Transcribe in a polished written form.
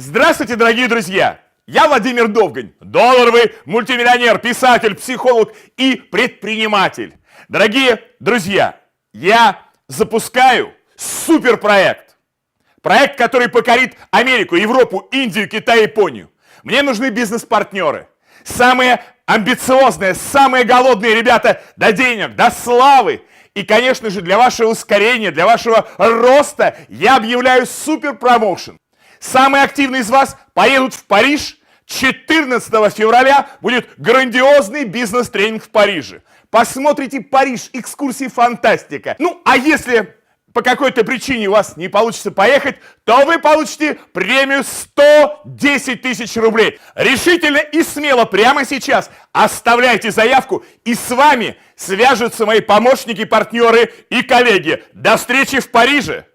Здравствуйте, дорогие друзья! Я Владимир Довгань, долларовый мультимиллионер, писатель, психолог и предприниматель. Дорогие друзья, я запускаю суперпроект. Проект, который покорит Америку, Европу, Индию, Китай, Японию. Мне нужны бизнес-партнеры. Самые амбициозные, самые голодные ребята до денег, до славы. И, конечно же, для вашего ускорения, для вашего роста я объявляю суперпромоушен. Самые активные из вас поедут в Париж. 14 февраля будет грандиозный бизнес-тренинг в Париже. Посмотрите Париж, экскурсии, фантастика. Ну, а если по какой-то причине у вас не получится поехать, то вы получите премию 110 тысяч рублей. Решительно и смело прямо сейчас оставляйте заявку, и с вами свяжутся мои помощники, партнеры и коллеги. До встречи в Париже!